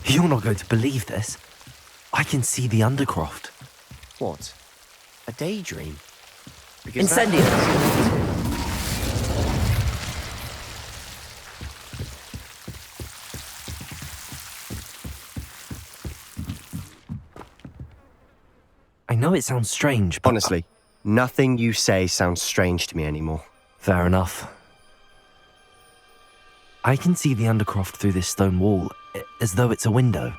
You're not going to believe this. I can see the Undercroft. What? A daydream? Incendio! I know it sounds strange, but... Honestly, nothing you say sounds strange to me anymore. Fair enough. I can see the Undercroft through this stone wall, as though it's a window.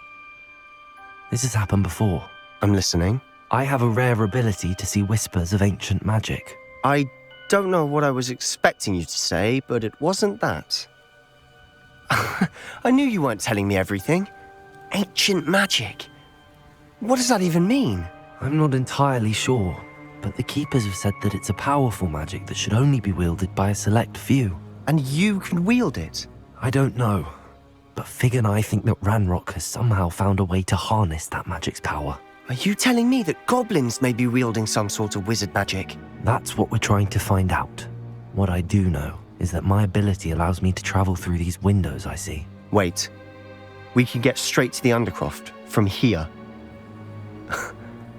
This has happened before. I'm listening. I have a rare ability to see whispers of ancient magic. I don't know what I was expecting you to say, but it wasn't that. I knew you weren't telling me everything. Ancient magic. What does that even mean? I'm not entirely sure, but the Keepers have said that it's a powerful magic that should only be wielded by a select few. And you can wield it? I don't know, but Fig and I think that Ranrock has somehow found a way to harness that magic's power. Are you telling me that goblins may be wielding some sort of wizard magic? That's what we're trying to find out. What I do know is that my ability allows me to travel through these windows I see. Wait. We can get straight to the Undercroft from here.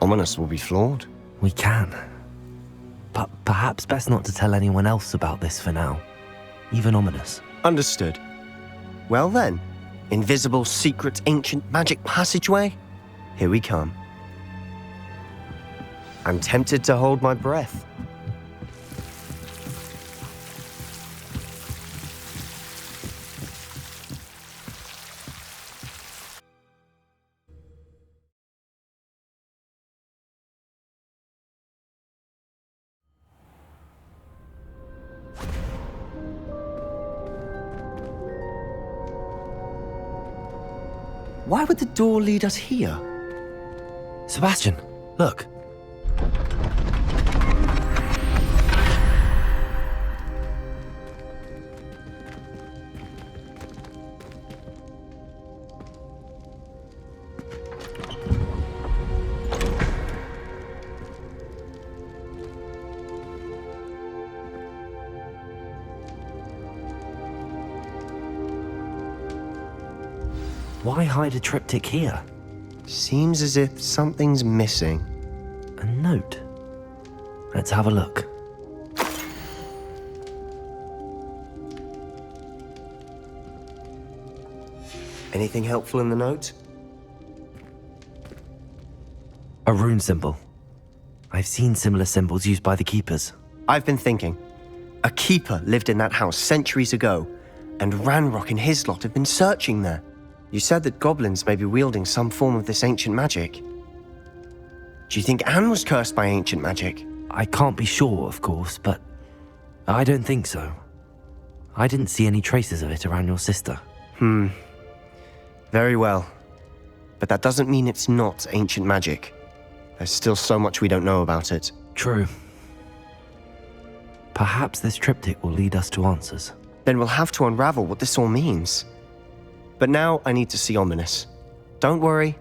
Ominous will be flawed. We can. But perhaps best not to tell anyone else about this for now. Even Ominous. Understood. Well then, invisible, secret, ancient magic passageway? Here we come. I'm tempted to hold my breath. Why would the door lead us here? Sebastian, look. Why hide a triptych here? Seems as if something's missing. A note. Let's have a look. Anything helpful in the note? A rune symbol. I've seen similar symbols used by the Keepers. I've been thinking. A keeper lived in that house centuries ago, and Ranrock and his lot have been searching there. You said that goblins may be wielding some form of this ancient magic. Do you think Anne was cursed by ancient magic? I can't be sure, of course, but I don't think so. I didn't see any traces of it around your sister. Very well. But that doesn't mean it's not ancient magic. There's still so much we don't know about it. True. Perhaps this triptych will lead us to answers. Then we'll have to unravel what this all means. But now I need to see Ominous. Don't worry,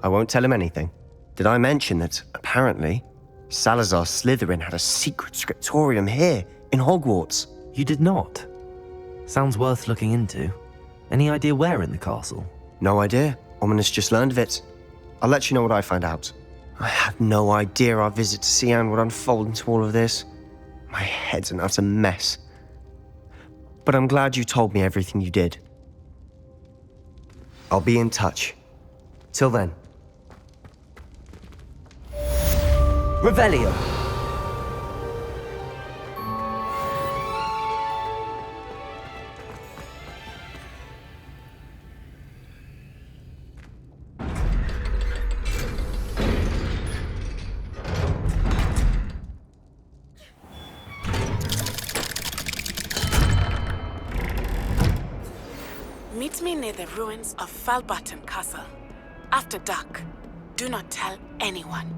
I won't tell him anything. Did I mention that, apparently, Salazar Slytherin had a secret scriptorium here in Hogwarts? You did not? Sounds worth looking into. Any idea where in the castle? No idea. Ominous just learned of it. I'll let you know what I find out. I had no idea our visit to Cian would unfold into all of this. My head's an utter mess. But I'm glad you told me everything you did. I'll be in touch. Till then. Revelio. Meet me near the ruins of Falbutton Castle. After dark. Do not tell anyone.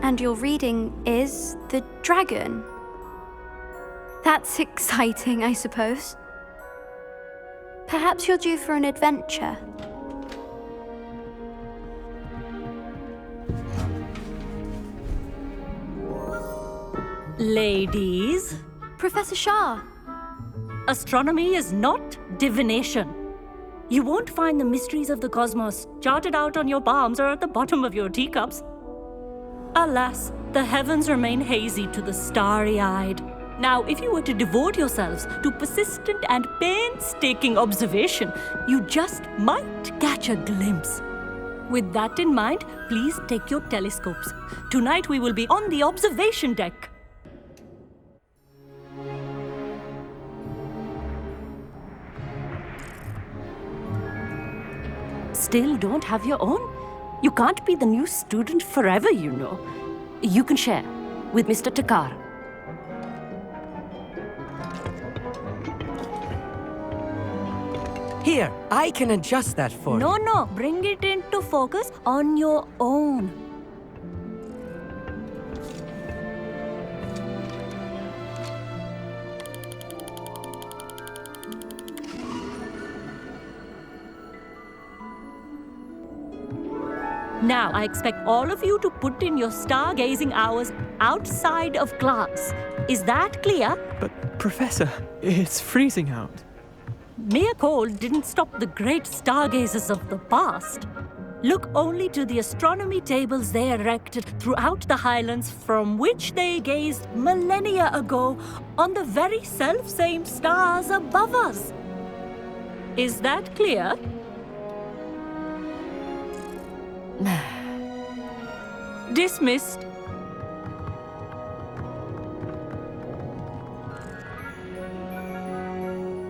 And your reading is the dragon. That's exciting, I suppose. Perhaps you're due for an adventure. Ladies, Professor Shah. astronomy is not divination. You won't find the mysteries of the cosmos charted out on your palms or at the bottom of your teacups. Alas, the heavens remain hazy to the starry-eyed. Now, if you were to devote yourselves to persistent and painstaking observation, you just might catch a glimpse. With that in mind, please take your telescopes. Tonight we will be on the observation deck. Still don't have your own? You can't be the new student forever, you know. You can share with Mr. Takar. Here, I can adjust that for you. No, bring it into focus on your own. Now, I expect all of you to put in your stargazing hours outside of class. Is that clear? But, Professor, it's freezing out. Mere cold didn't stop the great stargazers of the past. Look only to the astronomy tables they erected throughout the highlands from which they gazed millennia ago on the very self-same stars above us. Is that clear? Dismissed.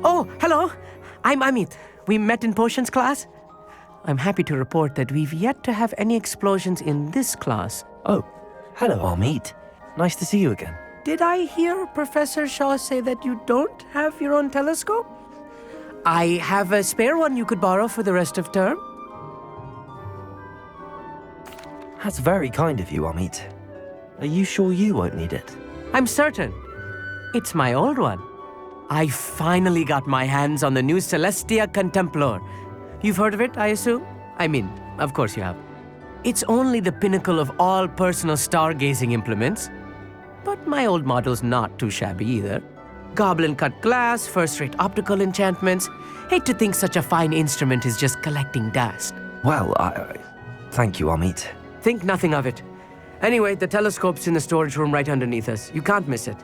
Oh, hello. I'm Amit. We met in potions class. I'm happy to report that we've yet to have any explosions in this class. Oh, hello, Amit. Nice to see you again. Did I hear Professor Shaw say that you don't have your own telescope? I have a spare one you could borrow for the rest of term. That's very kind of you, Amit. Are you sure you won't need it? I'm certain. It's my old one. I finally got my hands on the new Celestia Contemplar. You've heard of it, I assume? I mean, of course you have. It's only the pinnacle of all personal stargazing implements. But my old model's not too shabby either. Goblin-cut glass, first-rate optical enchantments. Hate to think such a fine instrument is just collecting dust. Well, thank you, Amit. Think nothing of it. Anyway, the telescope's in the storage room right underneath us. You can't miss it.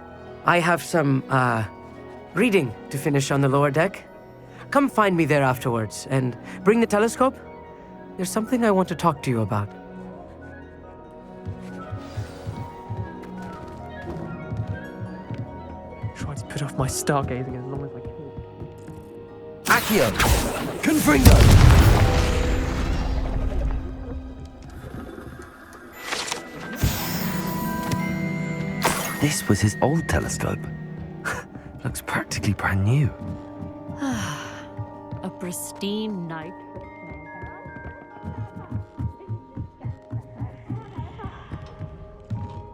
I have some, reading to finish on the lower deck. Come find me there afterwards, and bring the telescope. There's something I want to talk to you about. Try to put off my stargazing as long as I can. Accio! Confringo! This was his old telescope. Looks practically brand new. A pristine night.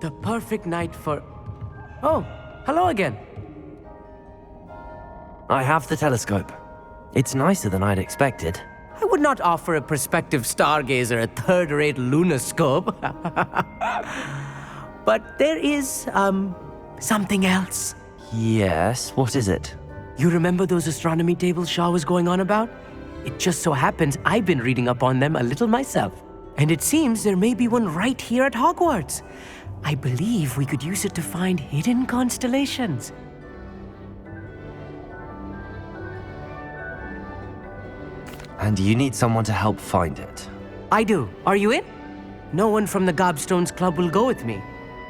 The perfect night for... Oh, hello again. I have the telescope. It's nicer than I'd expected. I would not offer a prospective stargazer a third-rate lunoscope. But there is, something else. Yes, what is it? You remember those astronomy tables Shaw was going on about? It just so happens I've been reading up on them a little myself. And it seems there may be one right here at Hogwarts. I believe we could use it to find hidden constellations. And you need someone to help find it. I do. Are you in? No one from the Gobstones Club will go with me.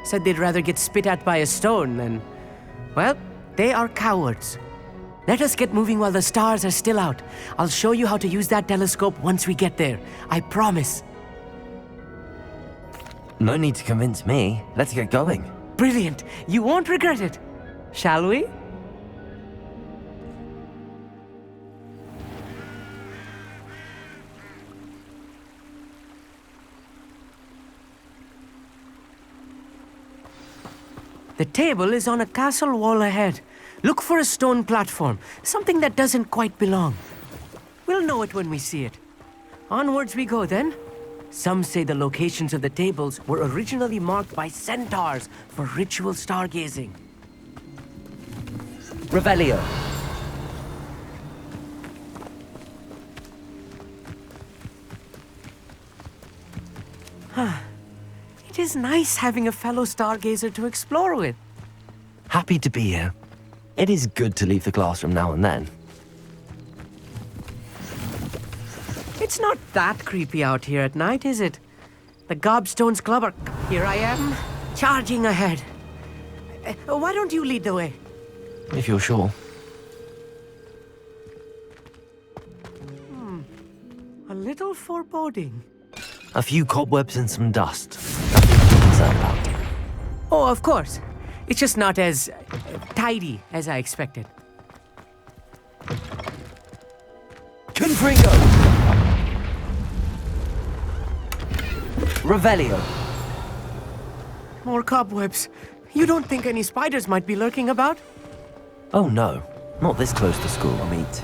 Said they'd rather get spit at by a stone than... Well, they are cowards. Let us get moving while the stars are still out. I'll show you how to use that telescope once we get there. I promise. No need to convince me. Let's get going. Brilliant. You won't regret it. Shall we? The table is on a castle wall ahead. Look for a stone platform, something that doesn't quite belong. We'll know it when we see it. Onwards we go then. Some say the locations of the tables were originally marked by centaurs for ritual stargazing. Revelio. It is nice having a fellow stargazer to explore with. Happy to be here. It is good to leave the classroom now and then. It's not that creepy out here at night, is it? The Gobstones Club are... Here I am, charging ahead. Why don't you lead the way? If you're sure. A little foreboding. A few cobwebs and some dust. Nothing to be concerned about. Oh, of course. It's just not as tidy as I expected. Confringo! Revelio. More cobwebs. You don't think any spiders might be lurking about? Oh no, not this close to school, meet.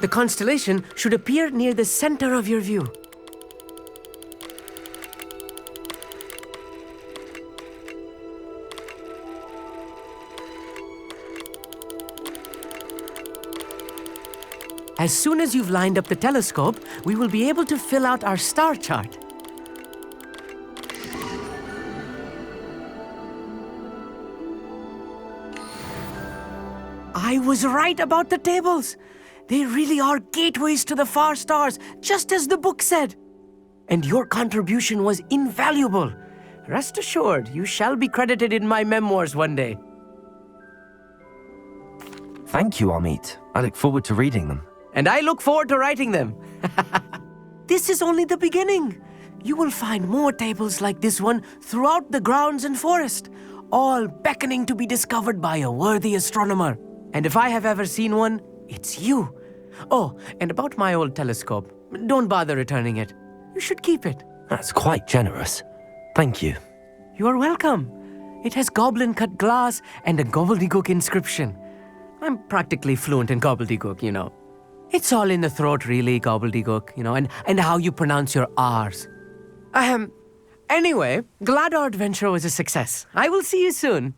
The constellation should appear near the center of your view. As soon as you've lined up the telescope, we will be able to fill out our star chart. I was right about the tables. They really are gateways to the far stars, just as the book said. And your contribution was invaluable. Rest assured, you shall be credited in my memoirs one day. Thank you, Amit. I look forward to reading them. And I look forward to writing them. This is only the beginning. You will find more tables like this one throughout the grounds and forest, all beckoning to be discovered by a worthy astronomer. And if I have ever seen one, it's you. Oh, and about my old telescope, don't bother returning it. You should keep it. That's quite generous. Thank you. You're welcome. It has goblin-cut glass and a gobbledygook inscription. I'm practically fluent in gobbledygook, you know. It's all in the throat, really, gobbledygook, you know, and how you pronounce your R's. Anyway, glad our adventure was a success. I will see you soon.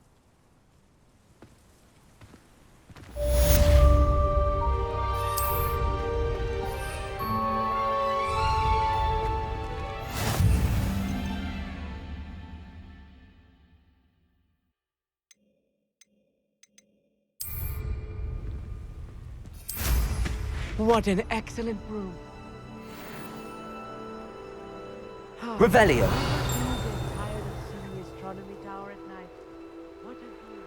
What an excellent room. Revelio. Tired of seeing the astronomy tower at night. What a view.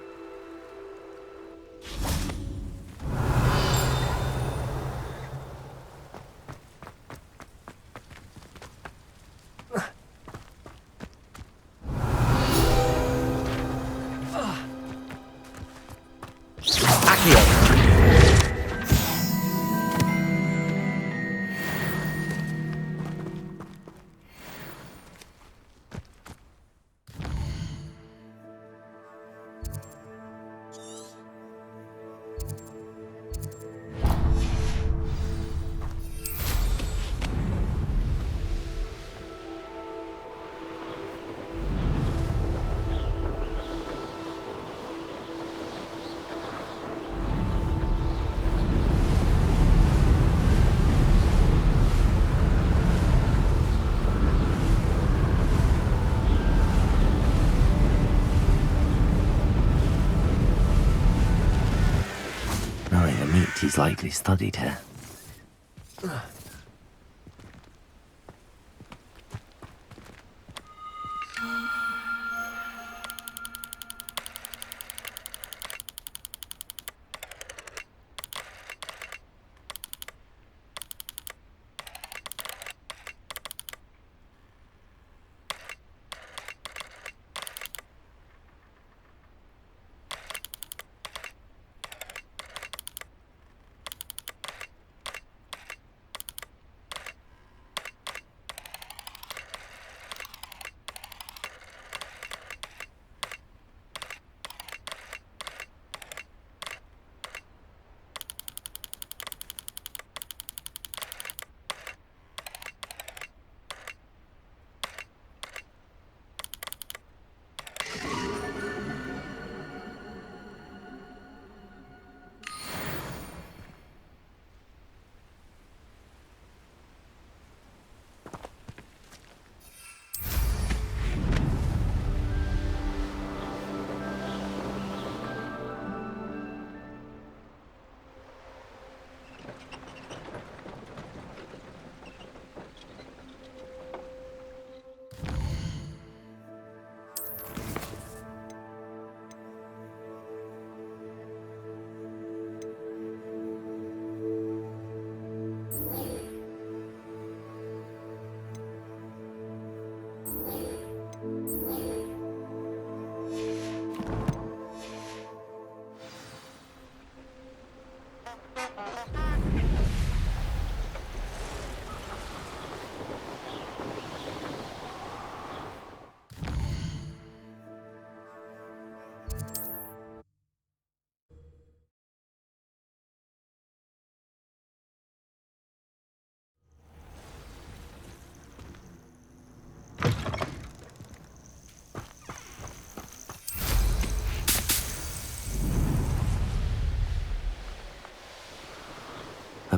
Accio. He's likely studied here.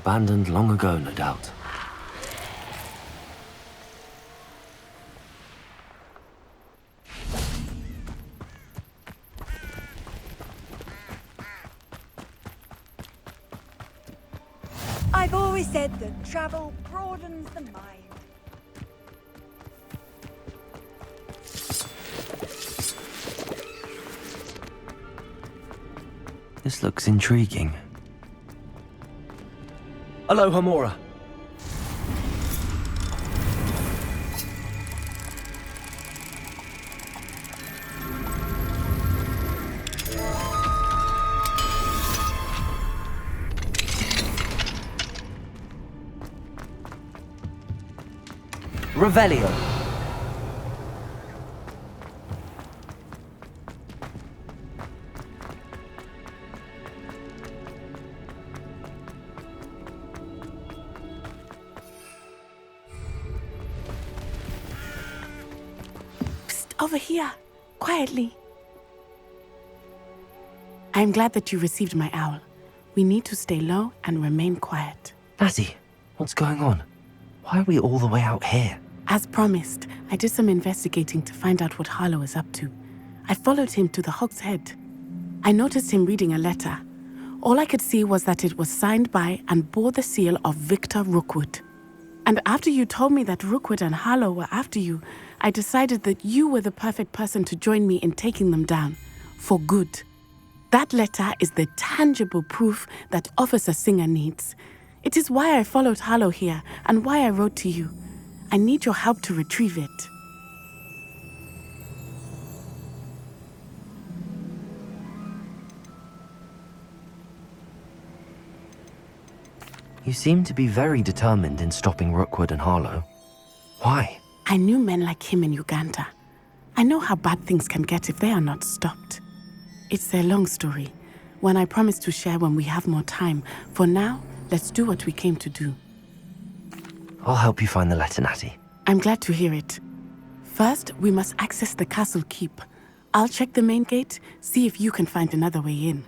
Abandoned long ago, no doubt. I've always said that travel broadens the mind. This looks intriguing. Aloha, Mora. Revelio. Over here, quietly. I'm glad that you received my owl. We need to stay low and remain quiet. Natty, what's going on? Why are we all the way out here? As promised, I did some investigating to find out what Harlow is up to. I followed him to the Hog's Head. I noticed him reading a letter. All I could see was that it was signed by and bore the seal of Victor Rookwood. And after you told me that Rookwood and Harlow were after you, I decided that you were the perfect person to join me in taking them down. For good. That letter is the tangible proof that Officer Singer needs. It is why I followed Harlow here and why I wrote to you. I need your help to retrieve it. You seem to be very determined in stopping Rookwood and Harlow. Why? I knew men like him in Uganda. I know how bad things can get if they are not stopped. It's a long story, one I promise to share when we have more time. For now, let's do what we came to do. I'll help you find the letter, Natty. I'm glad to hear it. First, we must access the castle keep. I'll check the main gate, see if you can find another way in.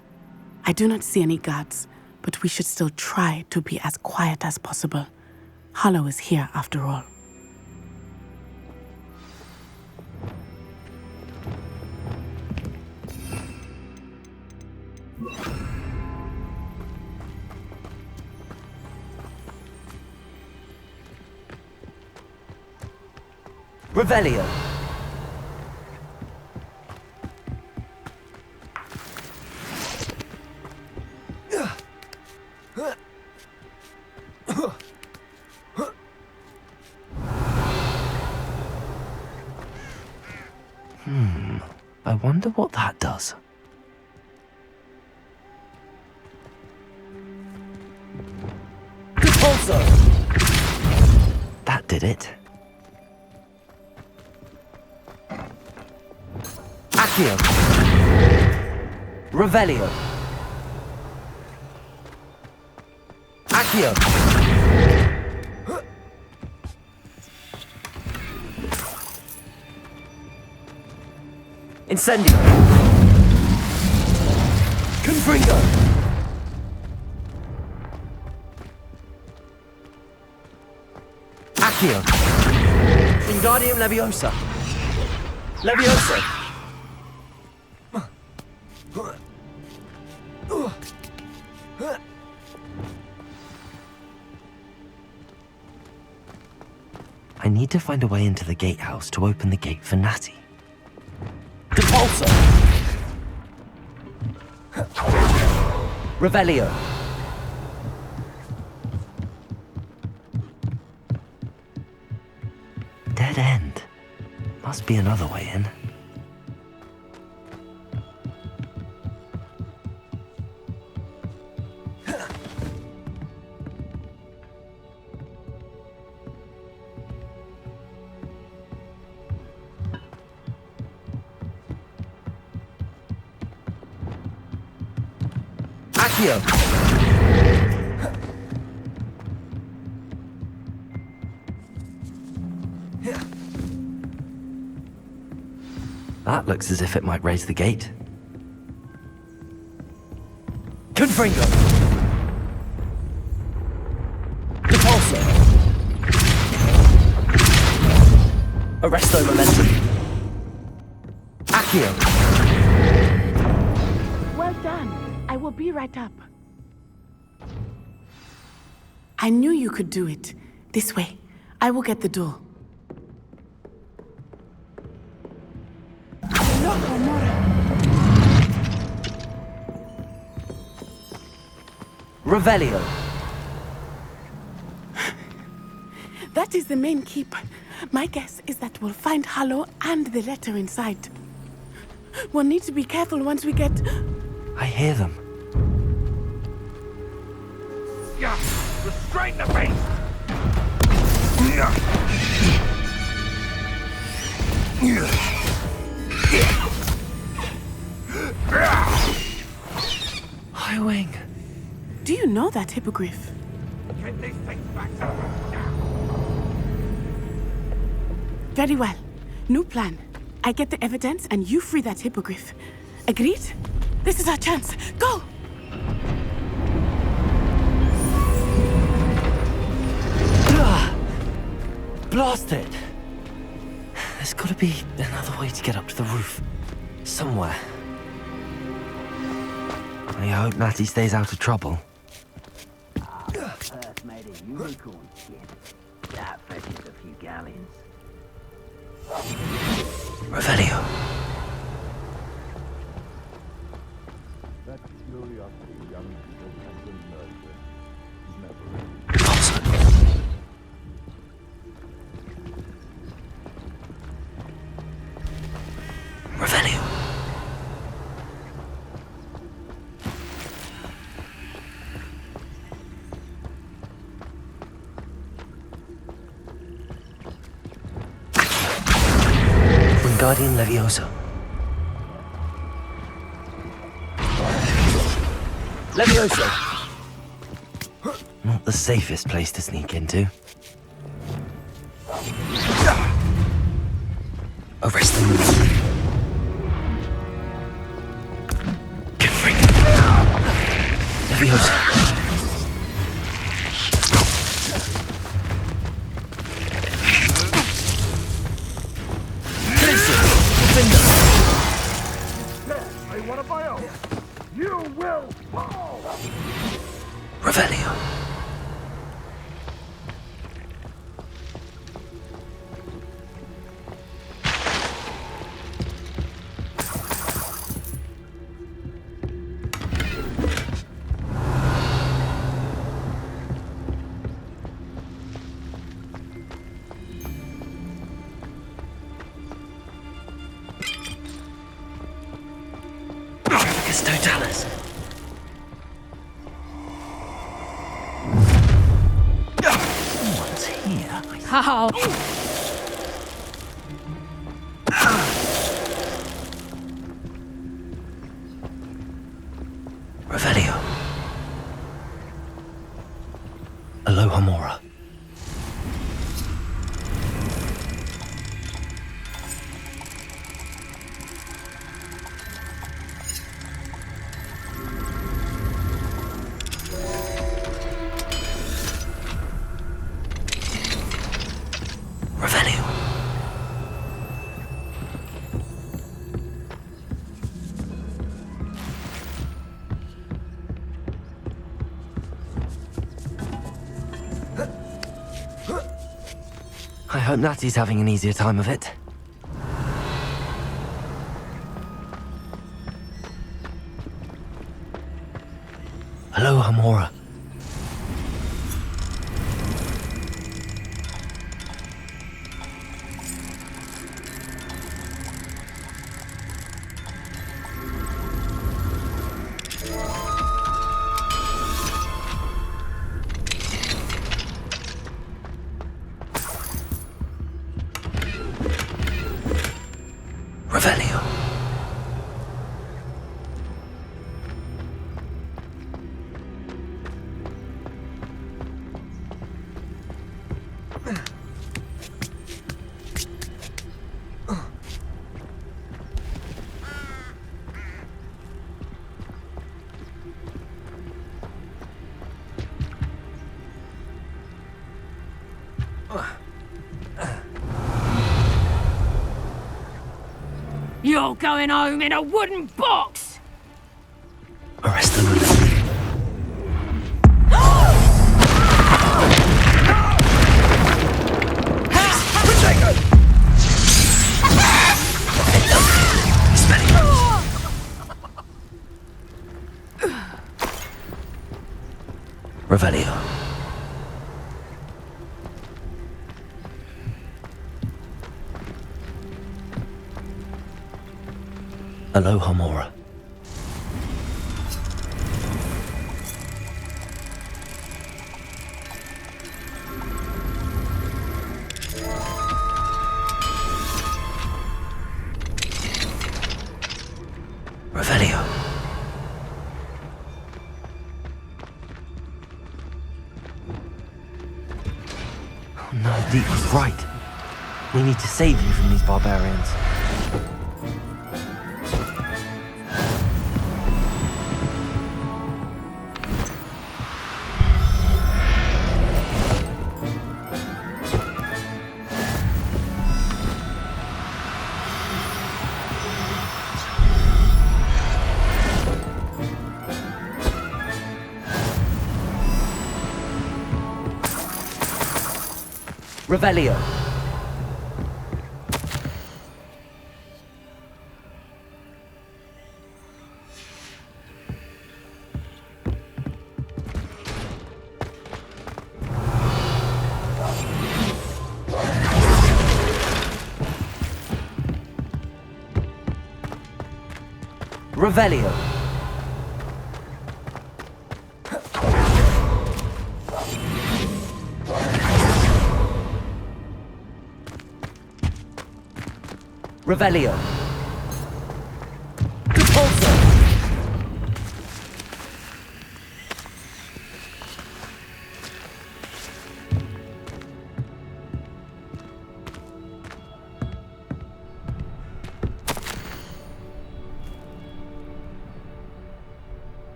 I do not see any guards, but we should still try to be as quiet as possible. Harlow is here after all. Revelio. I wonder what that does. Repulsor! That did it. Accio. Revelio. Accio. Incendio. Confringo. Accio. Wingardium Leviosa. Leviosa. I need to find a way into the gatehouse to open the gate for Natty. Depulso! Revelio. Dead end. Must be another way in. Accio. That looks as if it might raise the gate. Confringo. Arresto momentum. Accio. Well done. I will be right up. I knew you could do it. This way. I will get the door. No, Homura. Revelio. That is the main keep. My guess is that we'll find Harlow and the letter inside. We'll need to be careful once we get... I hear them. Yeah, restrain the beast! Highwing. Do you know that hippogriff? Get these things back to now! Very well. New plan. I get the evidence and you free that hippogriff. Agreed? This is our chance. Go! Blasted! There's gotta be another way to get up to the roof. Somewhere. I hope Natty stays out of trouble. Earth made a unicorn skin. That fetches a few galleons. Revelio. That curiosity young people have been nurtured is never Thompson. Revelio. Wingardium Leviosa. Leviosa! Not the safest place to sneak into. Arrest them. Get free. Leviosa. I want a bio! You will fall! Revelio. It's Totalis. What's here? How? Revelio. Aloha Mora. Revelio. I hope Natty's having an easier time of it. Aloha Mora. Revelio. You're going home in a wooden box! Arrest the lunatic. Revelio. Aloha Mora. Revelio. Oh no, Deke was right. We need to save you from these barbarians. Revelio. Revelio. Revelio. Repulsor.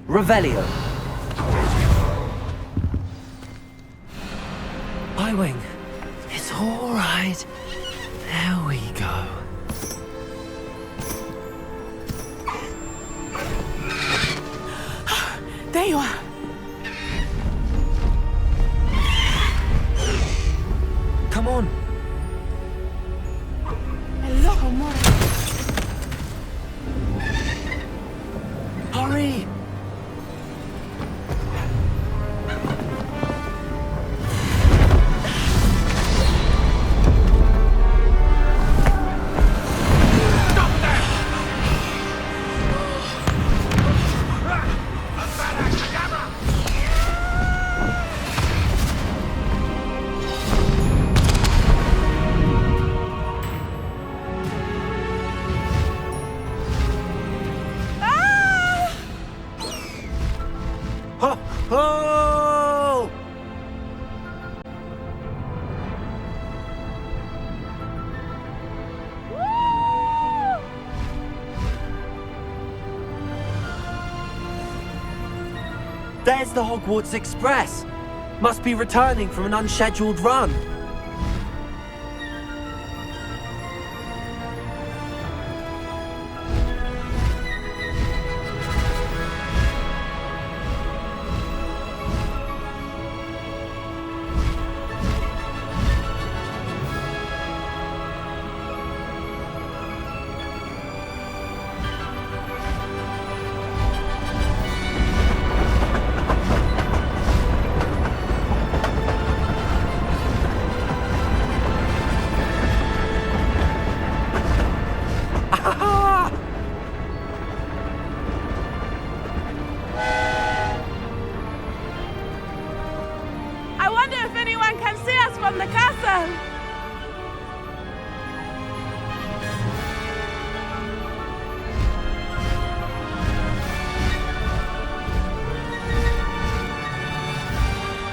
Revelio. Highwing. It's all right. There we go. There you are. Come on. Hello, Mora. Hurry. Oh! There's the Hogwarts Express. Must be returning from an unscheduled run. I wonder if anyone can see us from the castle.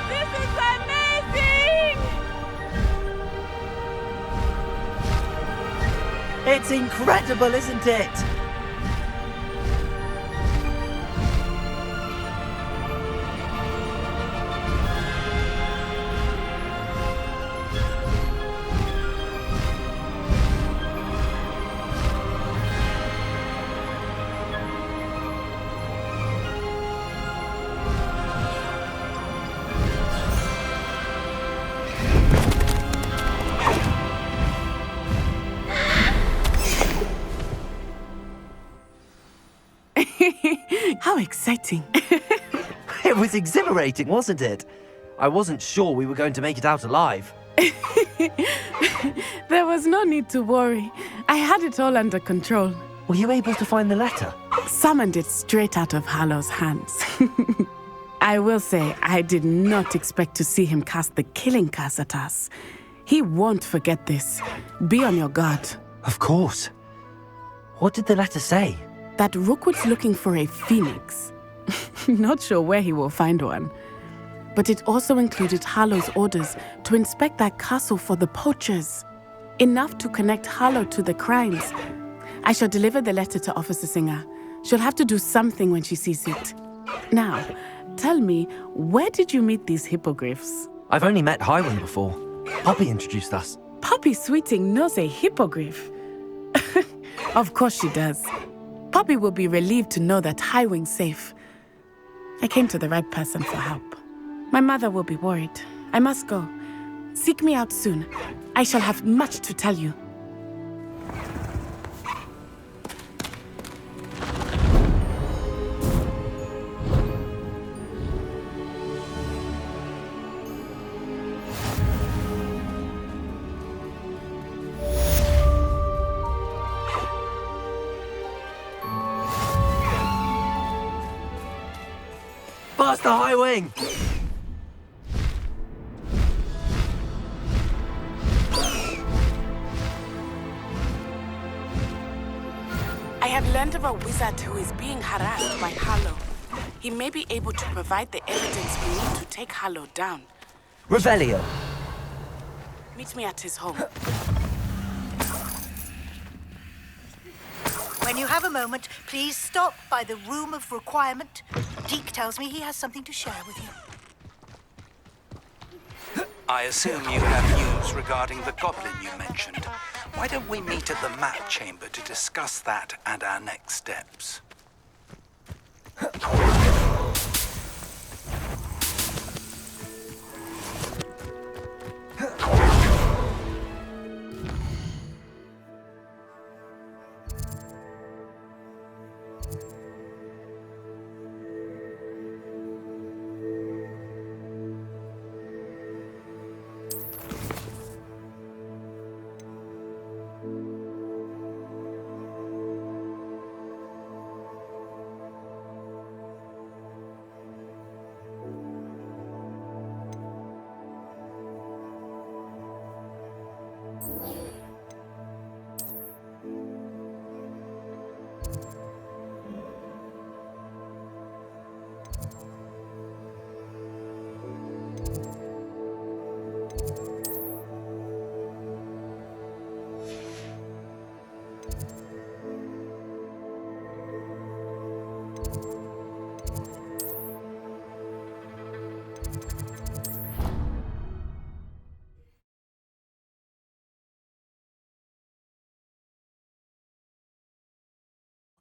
This is amazing! It's incredible, isn't it? How exciting. It was exhilarating, wasn't it? I wasn't sure we were going to make it out alive. There was no need to worry. I had it all under control. Were you able to find the letter? Summoned it straight out of Hallow's hands. I will say, I did not expect to see him cast the killing curse at us. He won't forget this. Be on your guard. Of course. What did the letter say? That Rookwood's looking for a phoenix. Not sure where he will find one. But it also included Harlow's orders to inspect that castle for the poachers. Enough to connect Harlow to the crimes. I shall deliver the letter to Officer Singer. She'll have to do something when she sees it. Now, tell me, where did you meet these hippogriffs? I've only met Highwing before. Poppy introduced us. Poppy Sweeting knows a hippogriff. Of course she does. Poppy will be relieved to know that Highwing's safe. I came to the right person for help. My mother will be worried. I must go. Seek me out soon. I shall have much to tell you. Faster, Highwing! I have learned of a wizard who is being harassed by Harlow. He may be able to provide the evidence we need to take Harlow down. Revelio. Meet me at his home. When you have a moment, please stop by the Room of Requirement. Deke tells me he has something to share with you. I assume you have news regarding the goblin you mentioned. Why don't we meet at the map chamber to discuss that and our next steps?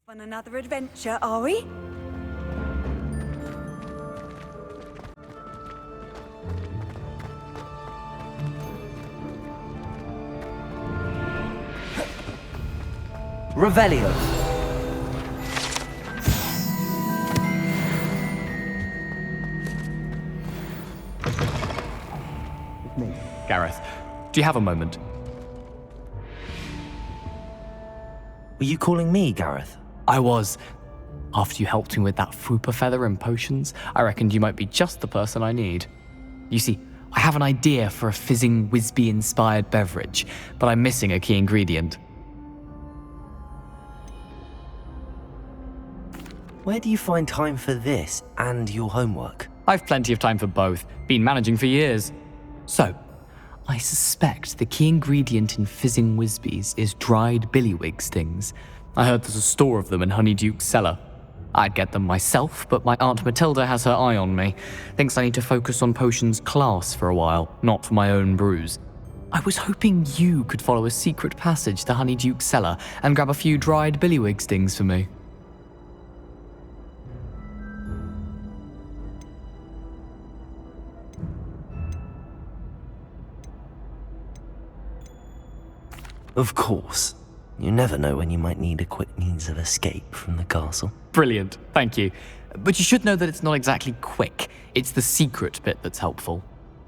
On another adventure, are we? Revelio. It's me, Gareth. Do you have a moment? Were you calling me, Gareth? I was. After you helped me with that Fupa feather and potions, I reckoned you might be just the person I need. You see, I have an idea for a fizzing Wisby-inspired beverage, but I'm missing a key ingredient. Where do you find time for this and your homework? I've plenty of time for both. Been managing for years. So, I suspect the key ingredient in fizzing Wisbies is dried billywig stings. I heard there's a store of them in Honeyduke's cellar. I'd get them myself, but my Aunt Matilda has her eye on me. Thinks I need to focus on potions class for a while, not for my own brews. I was hoping you could follow a secret passage to Honeyduke's cellar and grab a few dried billywig stings for me. Of course. You never know when you might need a quick means of escape from the castle. Brilliant, thank you. But you should know that it's not exactly quick. It's the secret bit that's helpful.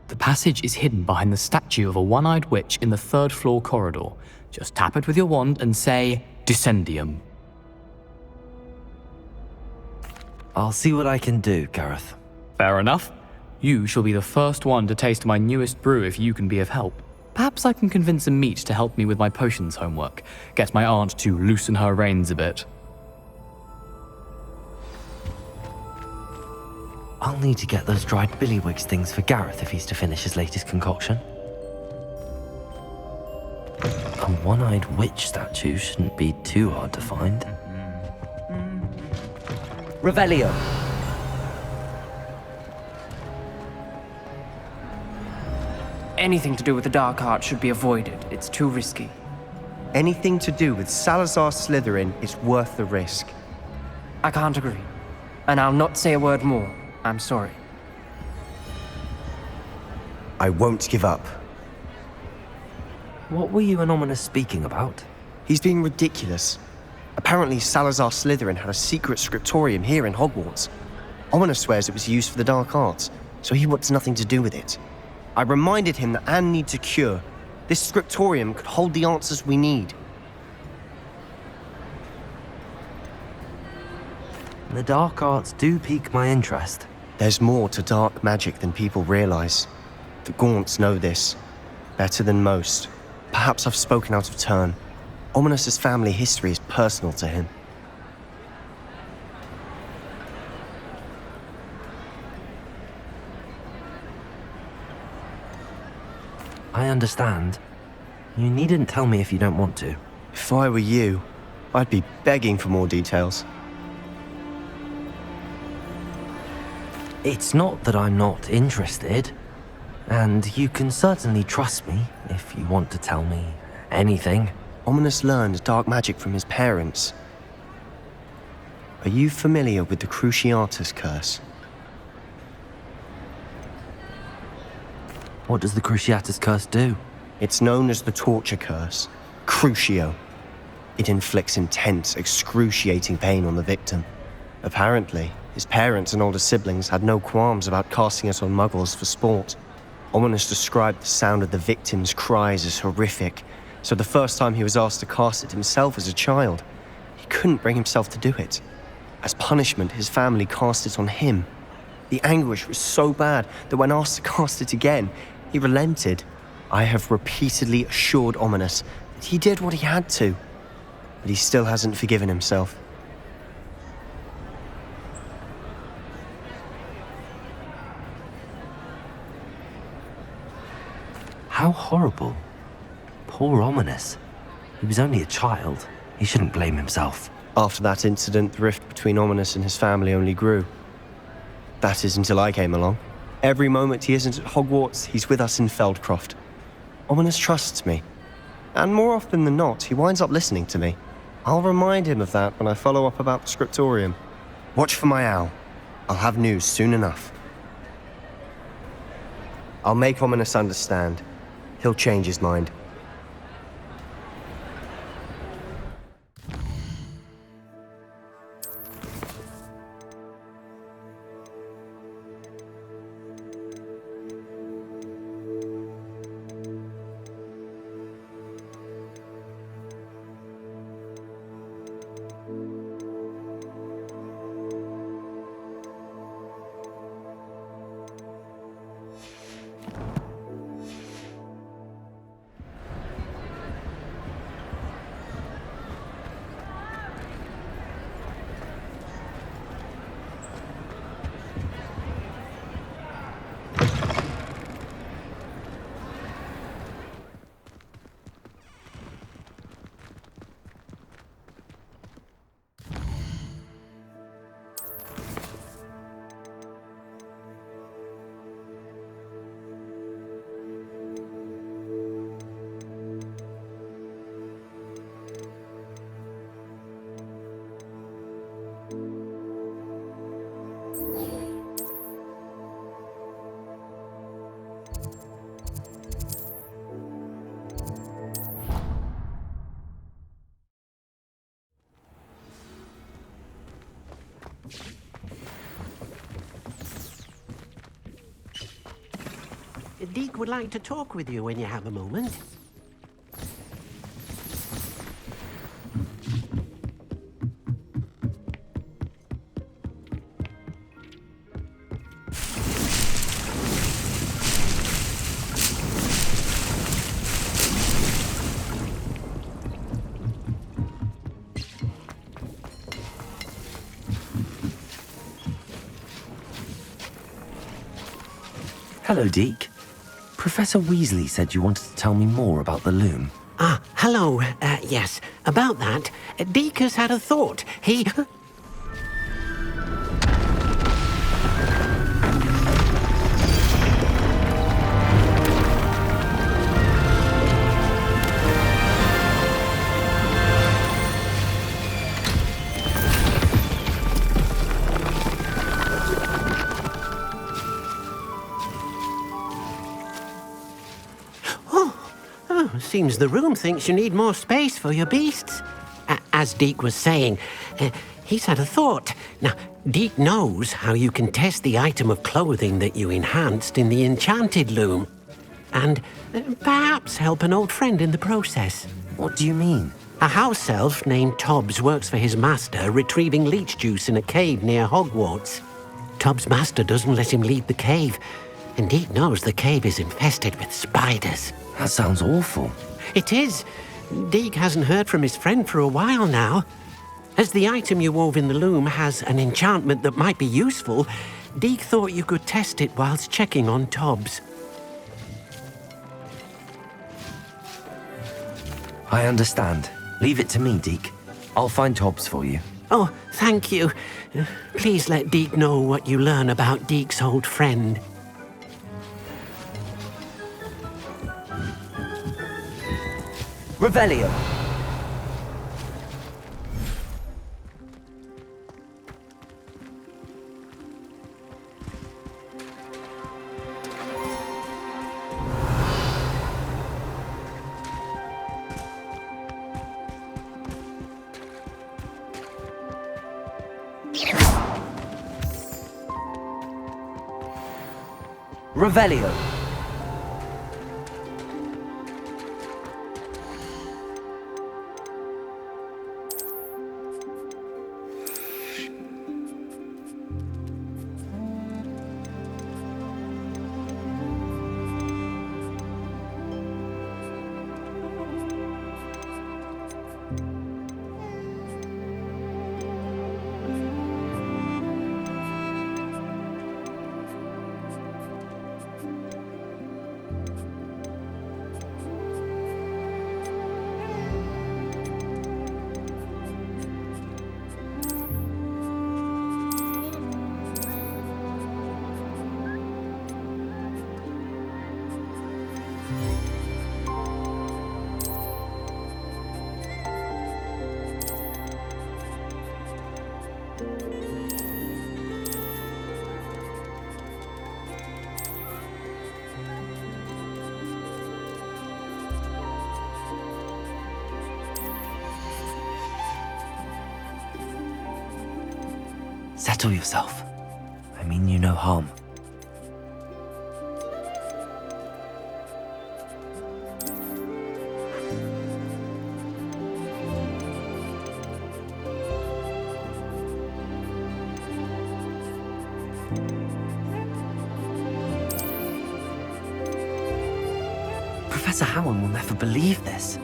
The passage is hidden behind the statue of a one-eyed witch in the third-floor corridor. Just tap it with your wand and say, Descendium. I'll see what I can do, Gareth. Fair enough. You shall be the first one to taste my newest brew if you can be of help. Perhaps I can convince a meat to help me with my potions homework. Get my aunt to loosen her reins a bit. I'll need to get those dried billywigs things for Gareth if he's to finish his latest concoction. A one-eyed witch statue shouldn't be too hard to find. Revelio. Anything to do with the dark art should be avoided. It's too risky. Anything to do with Salazar Slytherin is worth the risk. I can't agree. And I'll not say a word more. I'm sorry. I won't give up. What were you and Ominous speaking about? He's being ridiculous. Apparently Salazar Slytherin had a secret scriptorium here in Hogwarts. Ominous swears it was used for the dark arts, so he wants nothing to do with it. I reminded him that Anne needs a cure. This scriptorium could hold the answers we need. The dark arts do pique my interest. There's more to dark magic than people realize. The Gaunts know this. Better than most. Perhaps I've spoken out of turn. Ominous's family history is personal to him. I understand. You needn't tell me if you don't want to. If I were you, I'd be begging for more details. It's not that I'm not interested. And you can certainly trust me if you want to tell me anything. Ominous learned dark magic from his parents. Are you familiar with the Cruciatus curse? What does the Cruciatus curse do? It's known as the torture curse, Crucio. It inflicts intense, excruciating pain on the victim. Apparently, his parents and older siblings had no qualms about casting it on muggles for sport. Ominous described the sound of the victim's cries as horrific, so the first time he was asked to cast it himself as a child, he couldn't bring himself to do it. As punishment, his family cast it on him. The anguish was so bad that when asked to cast it again, he relented. I have repeatedly assured Ominous that he did what he had to, but he still hasn't forgiven himself. How horrible. Poor Ominous. He was only a child. He shouldn't blame himself. After that incident, the rift between Ominous and his family only grew. That is until I came along. Every moment he isn't at Hogwarts, he's with us in Feldcroft. Ominous trusts me. And more often than not, he winds up listening to me. I'll remind him of that when I follow up about the scriptorium. Watch for my owl. I'll have news soon enough. I'll make Ominous understand. He'll change his mind. Deke would like to talk with you when you have a moment. Hello, Deke. Professor Weasley said you wanted to tell me more about the loom. Ah, hello. Yes, about that. Deke has had a thought. He... Seems the room thinks you need more space for your beasts. As Deke was saying, he's had a thought. Now, Deke knows how you can test the item of clothing that you enhanced in the enchanted loom. And perhaps help an old friend in the process. What do you mean? A house elf named Tobbs works for his master retrieving leech juice in a cave near Hogwarts. Tobbs' master doesn't let him leave the cave, and Deke knows the cave is infested with spiders. That sounds awful. It is. Deke hasn't heard from his friend for a while now. As the item you wove in the loom has an enchantment that might be useful, Deke thought you could test it whilst checking on Tobbs. I understand. Leave it to me, Deke. I'll find Tobbs for you. Oh, thank you. Please let Deke know what you learn about Deke's old friend. Revelio. Revelio. Settle yourself. I mean you no harm. Professor Howard will never believe this.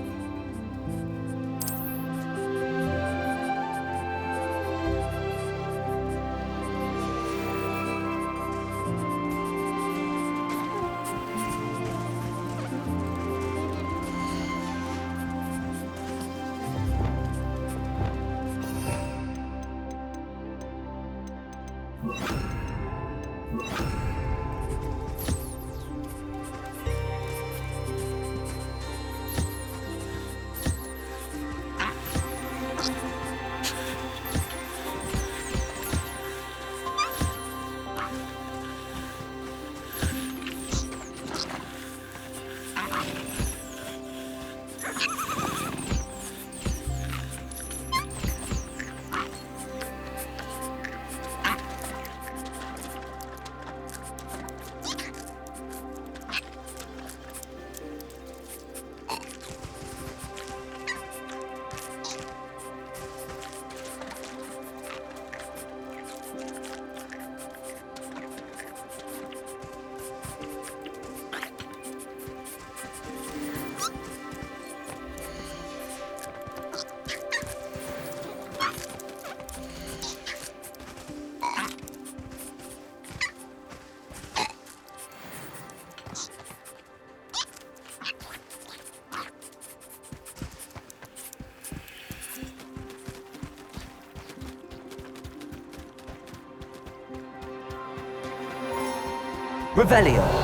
Revelio.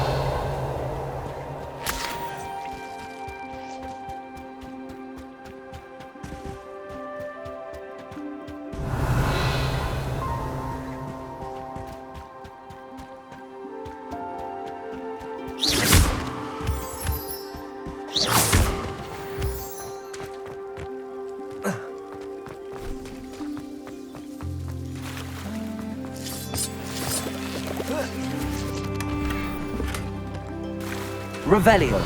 Revelio.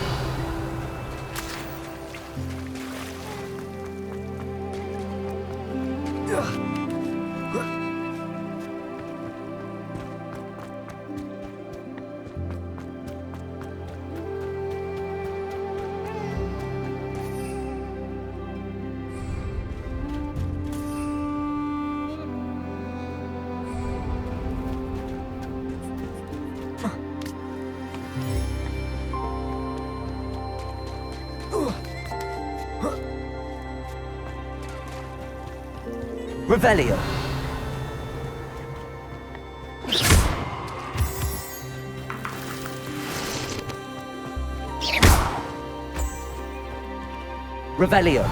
Revelio. Revelio.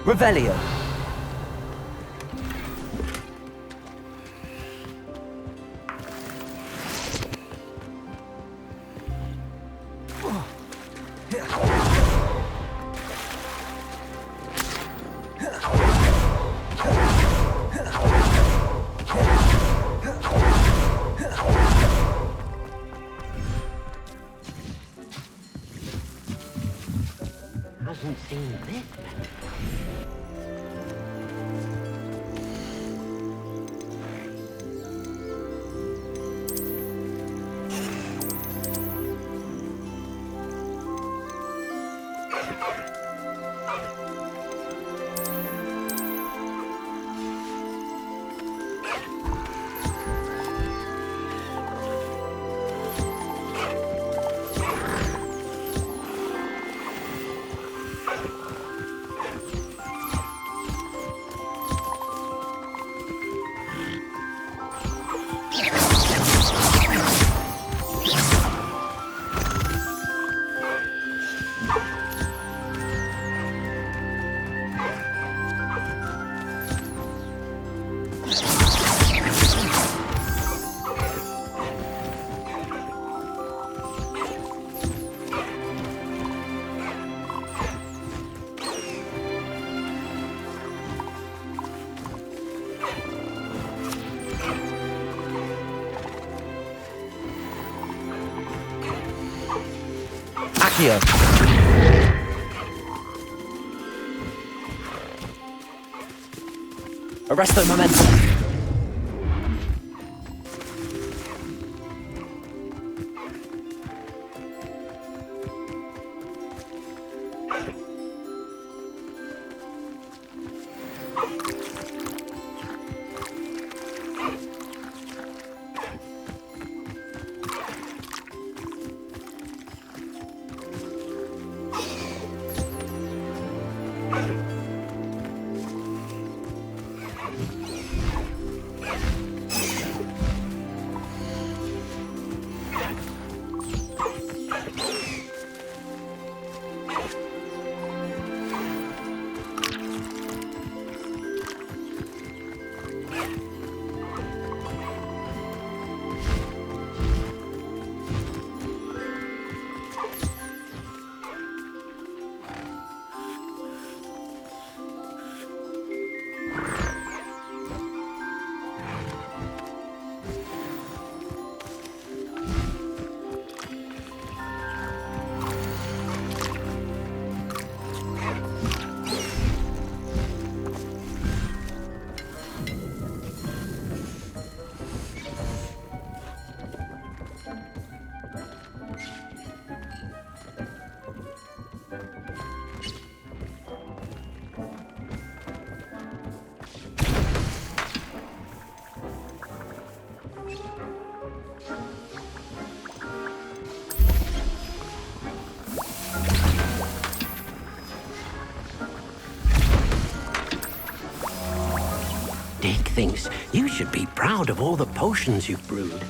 Revelio. Hasn't seen this. Accio. Arresto momentum. thinks you should be proud of all the potions you've brewed.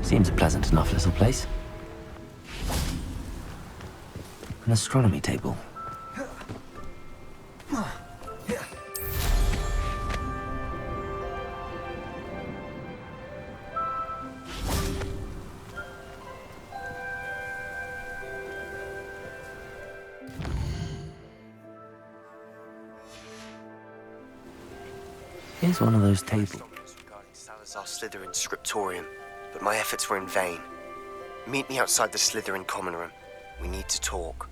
Seems a pleasant enough little place. An astronomy table. Here's one of those tables. Regarding Salazar Slytherin's scriptorium, but my efforts were in vain. Meet me outside the Slytherin common room. We need to talk.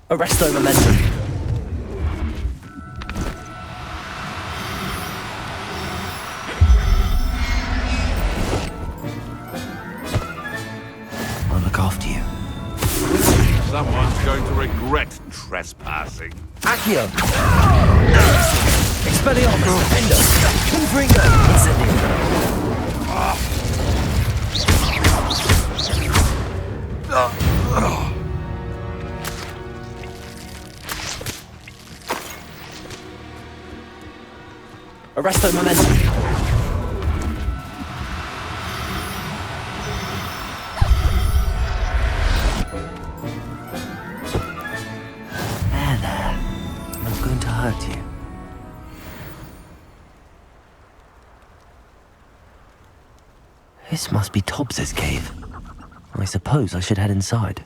Arresto momentum. I'll look after you. Someone's going to regret trespassing. Accio! Expelliarmus! Defender! Confringo! Incendio! Arresto momentum. There. I'm not going to hurt you. This must be Tobbs's cave. I suppose I should head inside.